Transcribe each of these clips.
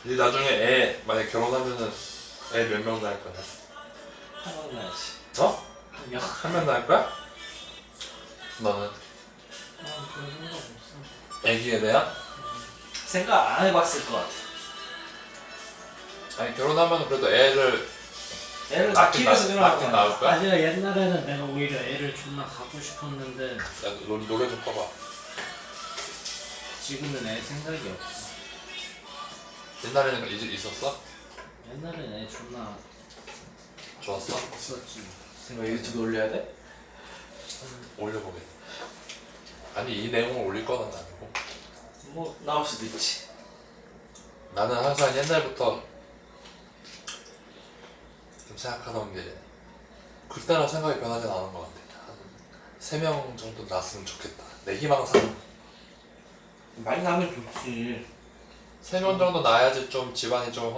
이 나중에 애 만약 결혼하면은 애 몇 명 낳을 거냐? 한 명 나야지. 어? 한 명. 한 명 낳을 거야? 너는? 그런 생각 없어. 애기에 대한? 생각 안 해봤을 것 같아. 아니 결혼하면 그래도 애를 애를 낳긴 낳기 위해서 결혼한 낳긴 거야. 낳을 거야? 아니야, 옛날에는 내가 오히려 애를 존나 갖고 싶었는데 야 노래 좀 꺼봐. 지금은 애 생각이 없어. 옛날에는 이제 있었어? 옛날엔 애 존나 좋았어? 있었지. 생각 유튜브 올려야 돼? 올려보게. 아니 이 내용을 올릴 거는 아니고 뭐 나올 수도 있지. 나는 항상 옛날부터 좀 생각하던 게 그때랑 생각이 변하진 않은 것 같아. 한 3명 정도 낳았으면 좋겠다. 내 희망사항. 많이 나면 좋지. 3명 정도 낳아야지 좀 집안이 좀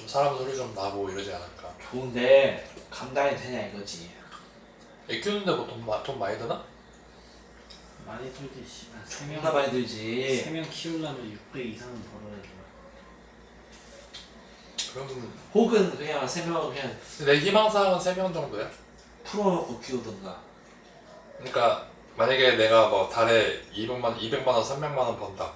사람 소리 좀 나고 이러지 않을까. 좋은데 감당이 되냐 이거지. 애 키우는데 뭐 돈 많이 드나? 많이 들지, 씨발. 존나 많이 들지. 3명 키우려면 600 이상은 벌어야 돼. 그러면 혹은 그냥 3명을 그냥 내 희망사항은 3명 정도야? 풀어놓고 키우든가. 그러니까 만약에 내가 뭐 달에 200만 원, 300만 원 번다.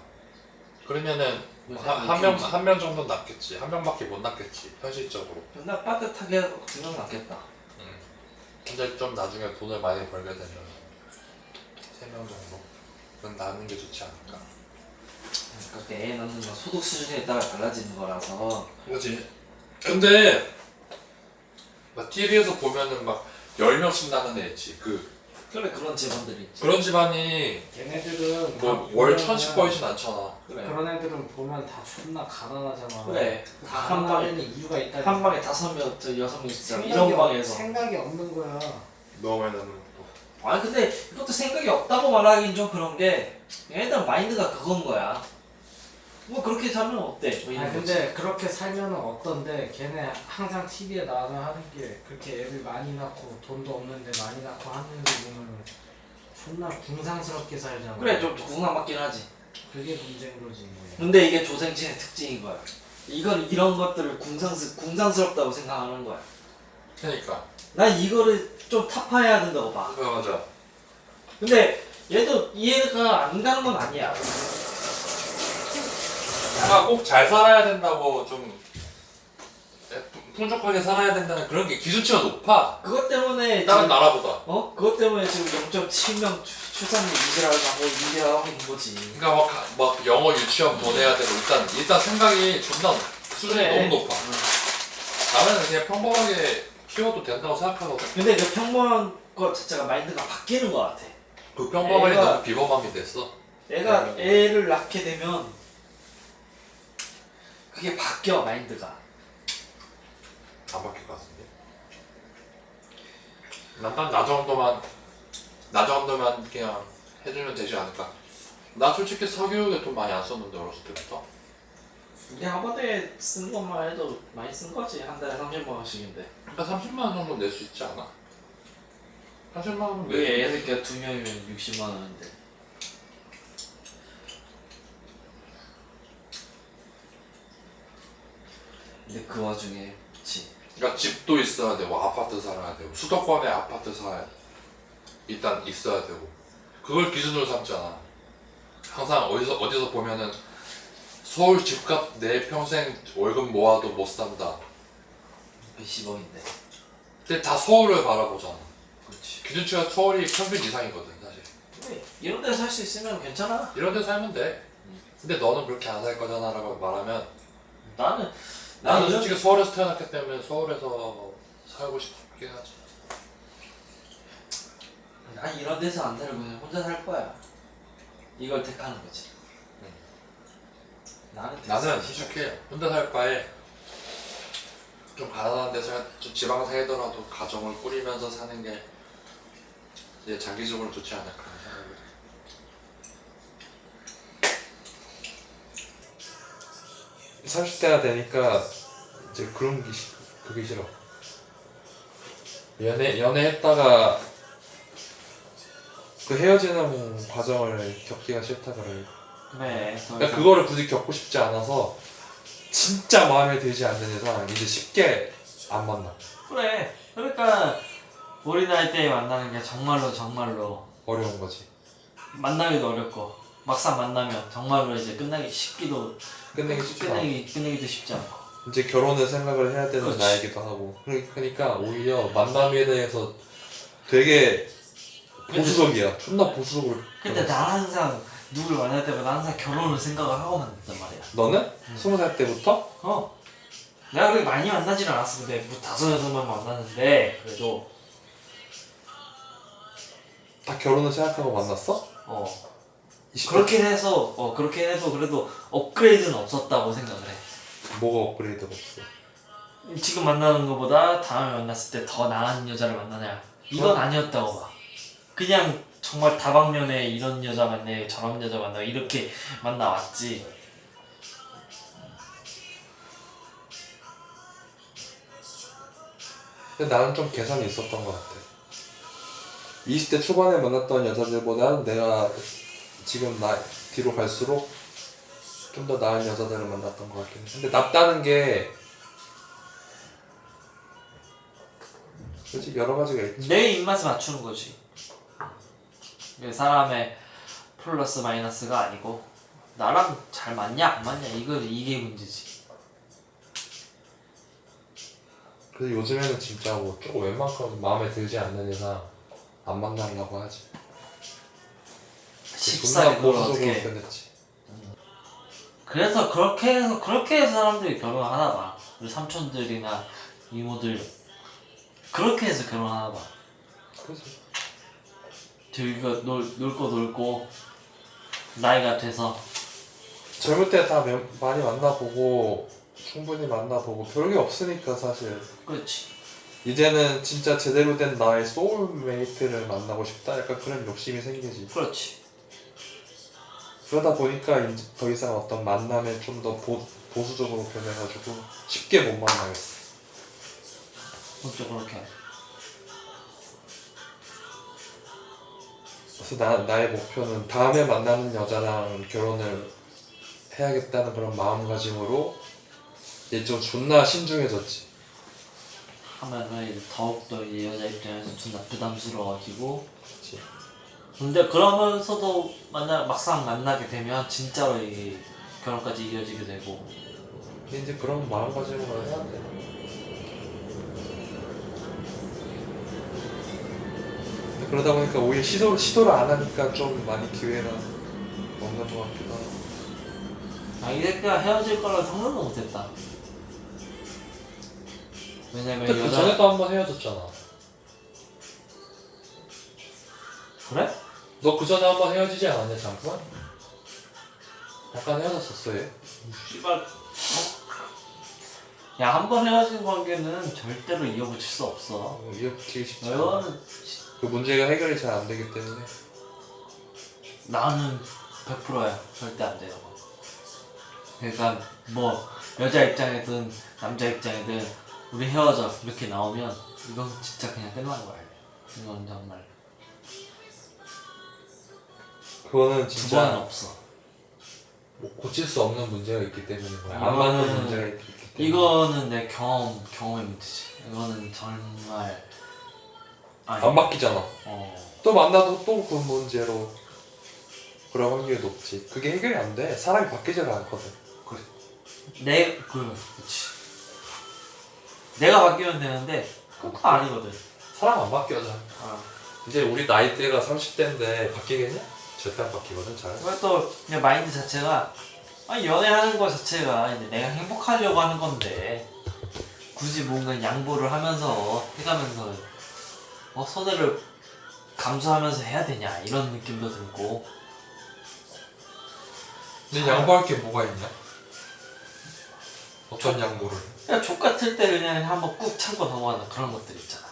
그러면은 한 명 정도 낳겠지. 한 명밖에 못 낳겠지. 현실적으로. 존나 빠듯하게 2명 낳겠다. 근데 좀 나중에 돈을 많이 벌게 되면 3명 정도는 낳는 게 좋지 않을까. 그러니까 애 낳는 건 소득 수준에 따라 달라지는 거라서. 그렇지. 근데 막 TV에서 보면은 막 10명씩 낳는 애 있지. 그래 그런 집안들이 있지. 그런 집안이 걔네들은 뭐 월 1000씩 벌진 않잖아. 그래. 그런 애들은 보면 다 존나 가난하잖아. 그래. 다 한 방에 가난한 이유가 있다. 한 방에 5명, 6명 진짜 생각이 이런 방에서. 생각이 없는 거야. 너무 많이 낳는 것도. 아니 근데 이것도 생각이 없다고 말하긴 좀 그런 게 얘네들 마인드가 그건 거야. 뭐 그렇게 살면 어때? 뭐 이런 아니 거지. 근데 그렇게 살면은 어떤데 걔네 항상 TV에 나와서 하는 게 그렇게 애를 많이 낳고 돈도 없는데 많이 낳고 하는 거 보면은 존나 궁상스럽게 살잖아. 그래 좀 궁상 맞긴 하지. 그게 문제인 거지 뭐. 근데 이게 조생진의 특징인 거야. 이건 이런 것들을 궁상스럽다고 생각하는 거야. 그러니까. 난 이거를 좀 타파해야 된다고 봐. 맞아. 근데 얘도 이해가 안 가는 건 아니야. 뭔가 꼭 잘 살아야 된다고 좀 풍족하게 살아야 된다는 그런 게 기준치가 높아. 그것 때문에 다른 지금, 나라보다. 그것 때문에 지금 0.7명 출산율 유지하고 있는 거지. 그러니까 막 영어 유치원 보내야 되고 일단 생각이 존나 수준이 그래. 너무 높아. 나는 그냥 평범하게 키워도 된다고 생각하거든. 근데 그 평범한 것 자체가 마인드가 바뀌는 것 같아. 그 평범하게 애가- 너무 비범하게 됐어. 애가 애를 낳게 되면 그게 바뀌어 마인드가. 안 바뀔 것 같은데. 나 정도만 그냥 해주면 되지 않을까. 나 솔직히 사교육에 돈 많이 안 썼는데 어렸을 때부터. 이게 하버드에 쓴 것만 해도 많이 쓴 거지. 한 달에 30만 원씩인데. 그러니까 30만 원 정도 낼 수 있지 않아? 30만 원 낼 수 왜 있지. 애 새끼가 2명이면 60만 원인데. 근데 그 와중에 그치. 그러니까 집도 있어야 되고 아파트 살아야 되고 수도권에 아파트 일단 있어야 되고 그걸 기준으로 삼잖아. 항상 어디서 보면은 서울 집값 내 평생 월급 모아도 못 산다. 몇십억인데. 근데 다 서울을 바라보잖아. 그렇지. 기준치가 서울이 평균 이상이거든 사실. 근데 이런 데서 살 수 있으면 괜찮아. 이런 데 살면 돼. 근데 너는 그렇게 안 살 거잖아 라고 말하면 나는 나는 이런- 솔직히 서울에서 태어났기 때문에 서울에서 살고 싶긴 하지. 난 이런 데서 안 살고 그냥 혼자 살 거야. 이걸 택하는 거지. 나는 솔직히 혼자 살 바에 좀 가난한 데서 좀 지방 살더라도 가정을 꾸리면서 사는 게 이제 장기적으로 좋지 않을까 생각을 해. 30대가 되니까 이제 그게 싫어. 연애했다가 그 헤어지는 과정을 겪기가 싫다 그래. 그래. 그러니까 그거를 굳이 겪고 싶지 않아서 진짜 마음에 들지 않는 이상 이제 쉽게 안 만나. 그래. 그러니까 우리 나이 때 만나는 게 정말로 어려운 거지. 만나기도 어렵고 막상 만나면 정말로 이제 끝내기 쉽지도 쉽지 않고. 이제 결혼을 생각을 해야 되는 그렇지. 나이기도 하고. 그러니까 오히려 만남에 대해서 되게 보수적이야. 존나 보수적으로. 근데 난 항상 누굴 만날 때마다 항상 결혼을 생각을 하고 만났단 말이야. 너는? 20살 때부터? 내가 그렇게 많이 만나지는 않았어. 근데 뭐 5-6번 만났는데 그래도 다 결혼을 생각하고 만났어? 20대? 그렇게 해도 그래도 업그레이드는 없었다고 생각을 해. 뭐가 업그레이드가 없어? 지금 만나는 것보다 다음에 만났을 때 더 나은 여자를 만나냐, 이건 아니었다고 봐. 그냥 정말 다방면에 이런 여자 만나고 저런 여자 만나고 이렇게 만나왔지. 근데 나는 좀 개선이 있었던 것 같아. 20대 초반에 만났던 여자들보다 내가 지금 뒤로 갈수록 좀 더 나은 여자들을 만났던 것 같긴 해. 근데 낫다는 게 솔직히 여러 가지가 있지. 내 입맛에 맞추는 거지. 사람의 플러스 마이너스가 아니고 나랑 잘 맞냐 안 맞냐 이게 문제지. 그래서 요즘에는 진짜 뭐 조금 웬만큼 마음에 들지 않는 이상 안 만나려고 하지. 쉽사리 그걸 보수적으로 어떻게. 변했지. 그래서 그렇게 해서 사람들이 결혼을 하나 봐. 우리 삼촌들이나 이모들 그렇게 해서 결혼하나 봐. 그렇지. 놀 거 놀고 나이가 돼서. 젊을 때 다 많이 만나보고 충분히 만나보고 별게 없으니까 사실. 그렇지. 이제는 진짜 제대로 된 나의 소울메이트를 만나고 싶다? 약간 그런 욕심이 생기지. 그렇지. 그러다 보니까 이제 더 이상 어떤 만남에 좀 더 보수적으로 변해가지고 쉽게 못 만나겠어. 그렇죠. 그렇게. 그래서 나의 목표는 다음에 만나는 여자랑 결혼을 해야겠다는 그런 마음가짐으로 이제 좀 존나 신중해졌지. 하면은 이제 더욱더 이 여자 입장에서 존나 부담스러워지고. 그치. 근데 그러면서도 막상 만나게 되면 진짜로 이 결혼까지 이어지게 되고. 근데 이제 그런 마음가짐으로 해야 돼. 근데 그러다 보니까 오히려 시도를 안 하니까 좀 많이 기회가 없는 것 같기도 하고. 이 새끼가 헤어질 거라 상상도 못했다. 왜냐면 근데 그 전에도 한 번 헤어졌잖아. 그래? 너 그 전에 한 번 헤어지지 않았냐 잠깐? 약간 헤어졌었어 얘. 씨발. 야, 한 번 헤어진 관계는 절대로 이어붙일 수 없어. 이어붙이기 쉽지 않아. 이거는 그 문제가 해결이 잘 안 되기 때문에. 나는 100%야. 절대 안 돼요. 그러니까 뭐 여자 입장이든 남자 입장이든 우리 헤어져 이렇게 나오면 이건 진짜 그냥 끝난 거야. 이건 정말 그거는 두 진짜 번은 없어. 뭐 고칠 수 없는 문제가 있기 때문인 거야. 안 이거는- 맞는 문제가 있기 때문에. 이거는 내 경험의 문제지. 이거는 정말 안 바뀌잖아. 어. 또 만나도 또 그 문제로 그럴 확률이 높지. 그게 해결이 안 돼. 사람이 바뀌지가 않거든. 그렇지. 내가 바뀌면 되는데 그거 아니거든. 사람 안 바뀌어져. 어. 이제 우리 나이대가 30대인데 바뀌겠냐? 절대 안 바뀌거든 잘. 그리고 또 그냥 마인드 자체가 연애하는 거 자체가 이제 내가 행복하려고 하는 건데 굳이 뭔가 양보를 하면서 해가면서 손해를 감수하면서 해야 되냐 이런 느낌도 들고. 근데 양보할 게 뭐가 있냐? 어떤 양보를? 그냥 족 같을 때 그냥 한번 꾹 참고 넘어가는 그런 것들 있잖아.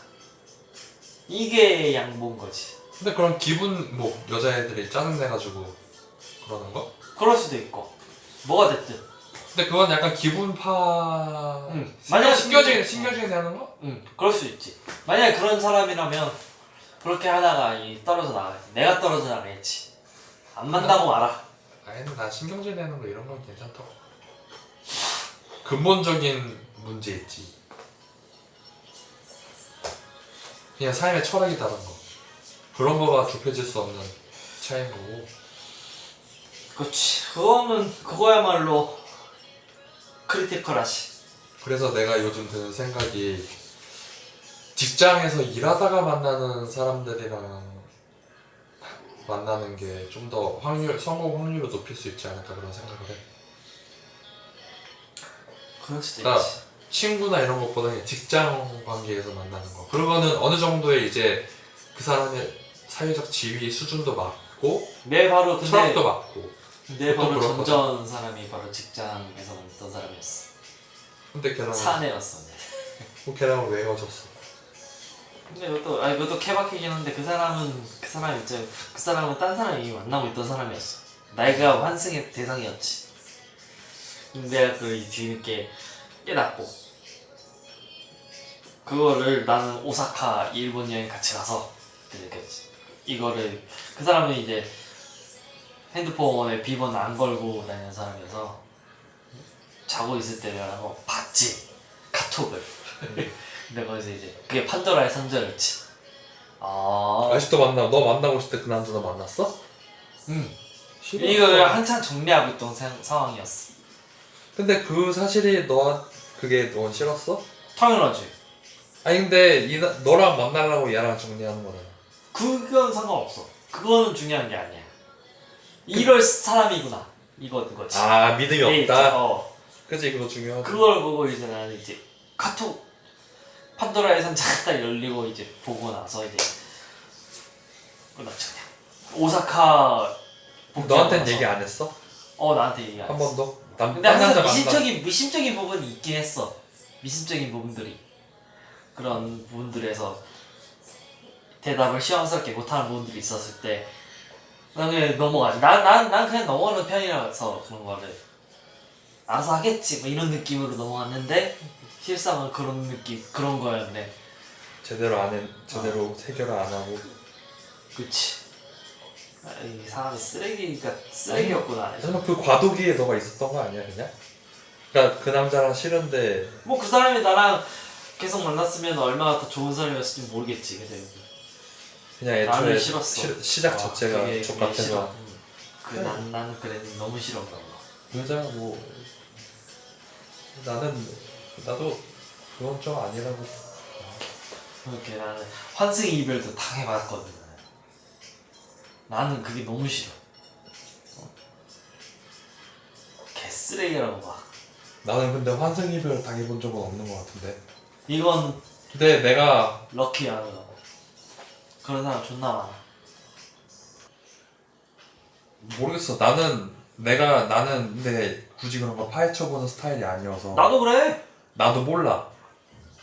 이게 양보인 거지. 근데 그럼 기분 뭐 여자애들이 짜증내가지고 그러는 거? 그럴 수도 있고 뭐가 됐든. 근데 그건 약간 기분파. 응. 만약 신겨지게 하는 거? 응, 그럴 수 있지. 만약에 그런 사람이라면 그렇게 하다가 떨어져 나가지. 내가 떨어져 나가겠지. 안 만나고 말아. 아니 나 신경질 내는 거 이런 건 괜찮다고. 근본적인 문제 있지. 그냥 삶의 철학이 다른 거. 그런 거가 좁혀질 수 없는 차이인 거고. 그렇지. 그거야말로 크리티컬하지. 그래서 내가 요즘 드는 생각이 직장에서 일하다가 만나는 사람들이랑 만나는 게 좀 더 성공 확률을 높일 수 있지 않을까 그런 생각을 해. 그럴 수도 그러니까 있지. 친구나 이런 것보다 그냥 직장 관계에서 만나는 거. 그러고는 어느 정도의 이제 그 사람의 사회적 지위 수준도 맞고 내 바로 철학도 맞고. 내 바로 그렇거든. 전전 사람이 바로 직장에서 만났던 사람이었어. 근데 걔랑 사내였어. 걔랑은 왜 헤어졌어? 근데 그것도 케바케긴 한데 그 사람은 딴 사람이 이미 만나고 있던 사람이었어. 나이가 환승의 대상이었지. 근데 내가 그 뒤늦게 깨닫고 그거를 나는 오사카 일본 여행 같이 가서 느꼈지. 이거를 그 사람은 이제 핸드폰에 비번 안 걸고 다니는 사람이어서 자고 있을 때 내가 봤지 카톡을. 근데 거기서 이제 그게 판도라의 상자였지. 아직도 만나? 너 만나고 있을 때 그 남자 너 만났어? 응. 싫어. 이걸 한참 정리하고 있던 상황이었어. 근데 그 사실이 그게 넌 싫었어? 당연하지. 아니 근데 너랑 만나려고 얘랑 정리하는 거잖아. 그건 상관없어. 그거는 중요한 게 아니야. 이럴 사람이구나. 그거지. 아 믿음이 네, 없다. 그치 그거 중요하지. 그걸 보고 이제 나는 이제 카톡 판도라의 상자가 딱 열리고 이제 보고 나서 이제 끝났죠 그냥. 오사카 너한테는 얘기 안 했어? 나한테 얘기 안 한 했어. 번도? 근데 항상 미심적인 부분이 있긴 했어. 미심적인 부분들이 그런 부분들에서 대답을 시원스럽게 못하는 부분들이 있었을 때 난 그냥 넘어가지. 난 그냥 넘어가는 편이라서 그런 거를 알아서 하겠지 뭐 이런 느낌으로 넘어갔는데 실상은 그런 느낌 그런 거였네. 제대로 해결을 안 하고. 그치. 이 사람이 쓰레기였구나. 설마 그 과도기에 너가 있었던 거 아니야 그냥? 그러니까 그 남자랑 싫은데 뭐 그 사람이 나랑 계속 만났으면 얼마나 더 좋은 사람이었을지 모르겠지. 근데 그냥 애초에 나는 싫었어. 시작 자체가 그게 족같아서. 싫어. 나는 그래 너무 싫어 그런 거. 여자 뭐 나도 그건 좀 아니라고. 그렇게 나는 환승 이별도 당해봤거든. 나는 그게 너무 싫어. 개쓰레기라고 봐. 나는 근데 환승 이별 당해본 적은 없는 것 같은데. 이건 근데 내가 럭키야. 그런 사람 존나 많아. 모르겠어. 나는 근데 굳이 그런 거 파헤쳐보는 스타일이 아니어서. 나도 그래. 나도 몰라.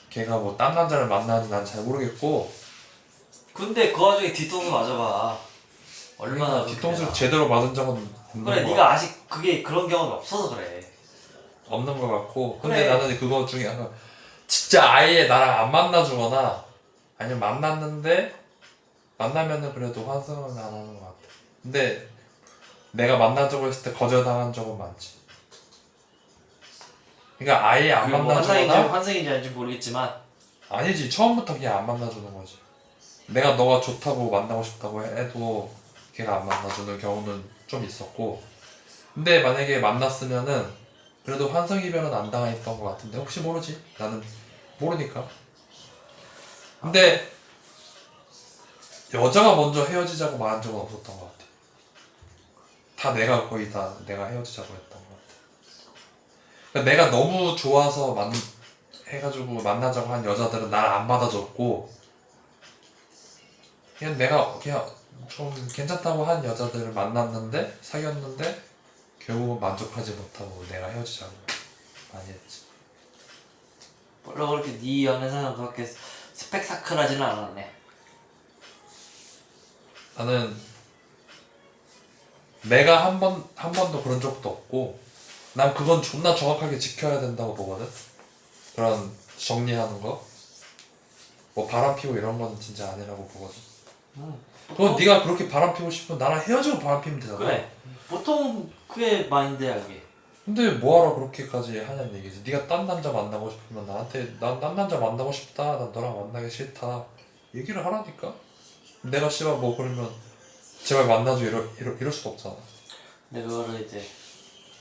걔가 뭐 딴 남자를 만나는지 난 잘 모르겠고. 근데 그 와중에 뒤통수 맞아봐. 얼마나 뒤통수를 그렇게 제대로 맞은 적은 없는 그래 거 네가 아직 그런 경험이 없어서 그래. 없는 것 같고. 근데 그래. 나는 그거 중에 약간 진짜 아예 나랑 안 만나주거나 아니면 만나면은 그래도 환승은 안 하는 것 같아. 근데 내가 만나자고 했을 때 거절당한 적은 많지. 그러니까 아예 안 뭐 만나주거나. 환승인지 아닌지 모르겠지만 아니지, 처음부터 그냥 안 만나주는 거지. 내가 너가 좋다고 만나고 싶다고 해도 걔가 안 만나주는 경우는 좀 있었고. 근데 만약에 만났으면은 그래도 환승 이별은 안 당했던 것 같은데 혹시 모르지? 나는 모르니까. 근데 여자가 먼저 헤어지자고 말한 적은 없었던 것 같아. 거의 다 내가 헤어지자고 했던 것 같아. 그러니까 내가 너무 좋아서 해가지고 만나자고 한 여자들은 날 안 받아줬고, 그냥 내가 그냥 좀 괜찮다고 한 여자들을 만났는데 사귀었는데 결국은 만족하지 못하고 내가 헤어지자고 많이 했지. 별로 그렇게 네 연애사는 그렇게 스펙타클하지는 않았네. 나는 내가 한 번도 그런 적도 없고, 난 그건 존나 정확하게 지켜야 된다고 보거든. 그런 정리하는 거, 뭐 바람 피고 이런 건 진짜 아니라고 보거든. 그건 네가 그렇게 바람 피고 싶으면 나랑 헤어지고 바람 피면 되잖아. 그래. 보통 그게 마인드야 그게. 근데 뭐하러 그렇게까지 하냐는 얘기지. 네가 딴 남자 만나고 싶으면 나한테 난 딴 남자 만나고 싶다. 난 너랑 만나기 싫다. 얘기를 하라니까. 내가 씨발 뭐 그러면 제발 만나줘 이럴 수도 없잖아. 근데 그거를 이제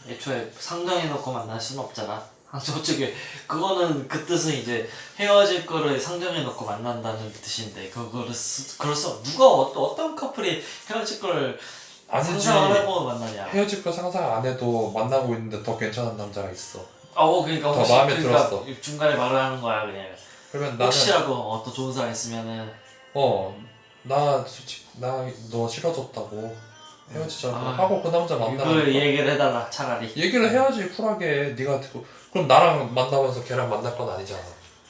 애초에 상정해놓고 만날 수는 없잖아. 솔직히 그거는 그 뜻은 이제 헤어질 거를 상정해놓고 만난다는 뜻인데 그럴 수 누가 어떤 커플이 헤어질 거를 아니지. 상상을 하고 만나냐. 헤어질 거 상상 안 해도 만나고 있는데 더 괜찮은 남자가 있어. 그러니까 더 혹시 마음에 그러니까 들었어. 중간에 말을 하는 거야 그냥. 그러면 나는 혹시라도 더 좋은 사람 있으면은 나 솔직히 나 너 싫어졌다고 헤어지자고 아, 하고 그 남자 이걸 만나는 얘기를 해달라 차라리. 얘기를 해야지 쿨하게. 네가 듣고 그럼 나랑 만나면서 걔랑 만날 건 아니잖아.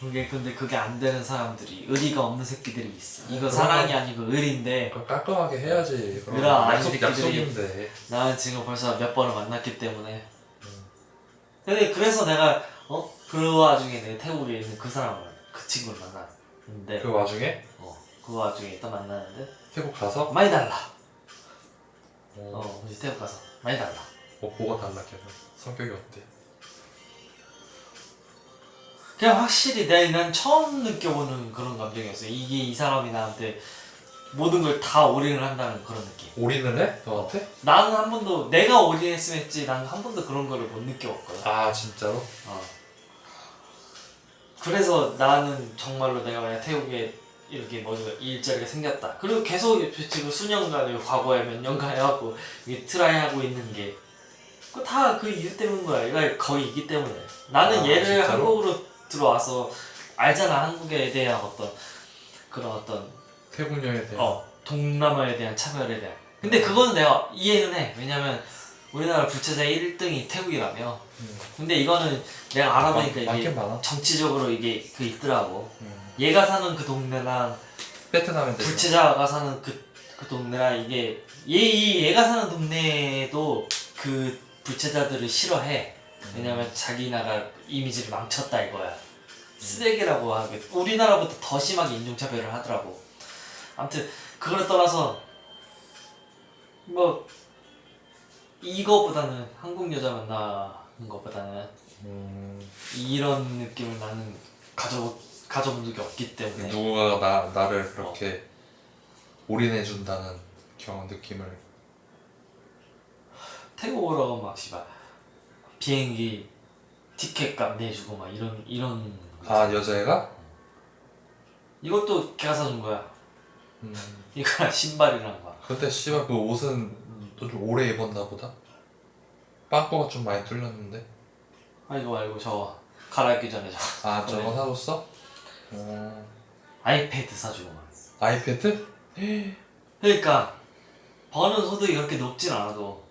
근데 그게 안 되는 사람들이 의리가 없는 새끼들이 있어. 이거 그런 사랑이 아니고 의리인데 그럼 깔끔하게 해야지. 그럼 그럼 안 약속, 새끼들이- 약속인데. 나는 지금 벌써 몇 번을 만났기 때문에. 근데 그래서 내가 그 와중에 내가 태국에 있는 그 사람을 그 친구를 만났는데 그 와중에 그 와중에 또 만나는데 태국 가서 많이 달라. 어, 이제 태국 가서 많이 달라. 뭐가 달라 걔는. 성격이 어때? 그냥 확실히 난 처음 느껴보는 그런 감정이었어. 이게 이 사람이 나한테 모든 걸 다 올인을 한다는 그런 느낌. 올인을 해? 너한테? 나는 한 번도 내가 올인했으면 했지 나는 한 번도 그런 거를 못 느껴봤거든. 아 진짜로? 그래서 나는 정말로 내가 만약 태국에 이렇게 일자리가 생겼다. 그리고 계속 지금 수년간 과거에 몇 년간 해갖고 이게 트라이 하고 있는 게 다 그 이유 때문인 거야. 이거 거의 있기 때문에. 나는 얘를 진짜로? 한국으로 들어와서 알잖아. 한국에 대한 그런 태국 여에 대한 동남아에 대한 차별에 대한. 근데 그거는 내가 이해는 해. 왜냐면 우리나라 부채자 1등이 태국이라며. 근데 이거는 내가 알아보니까 이게 많긴 많아. 정치적으로 이게 있더라고. 얘가 사는 그 동네랑 베트남에 대해서 부채자가 사는 그 동네랑 이게 얘가 사는 동네도 그 부채자들을 싫어해. 왜냐면 자기 나라 이미지를 망쳤다 이거야. 쓰레기라고 하게. 우리나라보다 더 심하게 인종차별을 하더라고. 아무튼 그걸 떠나서 뭐 이거보다는 한국 여자 만나는 것보다는 이런 느낌을 나는 가져본 적이 없기 때문에. 누군가가 나를 그렇게 올인해준다는 느낌을. 태국어로 막 씨발 비행기 티켓값 내주고 막 이런 아 여자애가? 이것도 걔가 사준 거야. 이거랑 신발이랑 막. 근데 씨발 그 옷은 또 좀 오래 입었나 보다. 빵꾸가 좀 많이 뚫렸는데. 이거 말고 저거 갈아입기 전에 저거 아 저거 사줬어? 아이패드 사주고 막. 아이패드? 그러니까 버는 소득이 그렇게 높진 않아도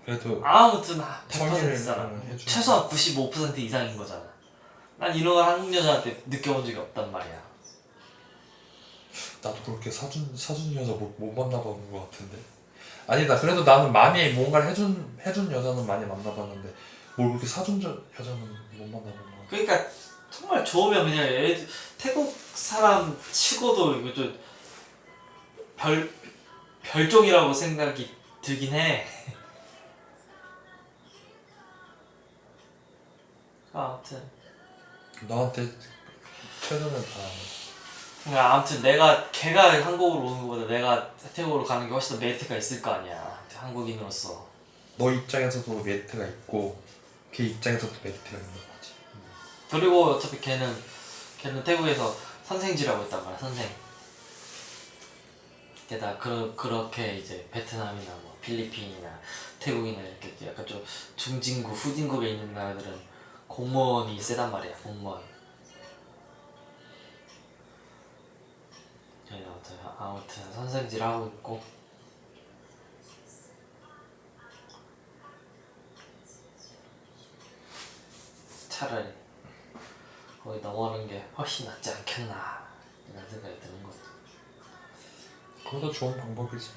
그래도 아무튼 성의를, 100%잖아. 해주는 최소한 95% 이상인 거잖아. 난 이런 걸 한국 여자한테 느껴본 적이 없단 말이야. 나도 그렇게 사준 여자 못 만나본 것 같은데. 아니다. 그래도 나는 많이 뭔가를 해준 여자는 많이 만나봤는데 뭘 그렇게 사준 여자는 못 만나본 것 같아. 그러니까 정말 좋으면 그냥 태국 사람 치고도 이거 좀 별종이라고 생각이 들긴 해. 아무튼 너한테 최선을 다. 그러니까 아무튼 걔가 한국으로 오는 것보다 내가 태국으로 가는 게 훨씬 더 메리트가 있을 거 아니야. 한국인으로서. 너 입장에서도 메리트가 있고 걔 입장에서도 메리트가 있는 거지. 그리고 어차피 걔는 태국에서 선생질하고 있단 말이야. 선생. 게다가 그렇게 이제 베트남이나 뭐 필리핀이나 태국이나 이렇게 약간 좀 중진국 후진국에 있는 나라들은 공무원이 세단 말이야. 공무원. 아무튼 선생질하고 있고. 차라리 거기 넘어오는 게 훨씬 낫지 않겠나 이런 생각이 드는 거지. 그것도 좋은 방법이지.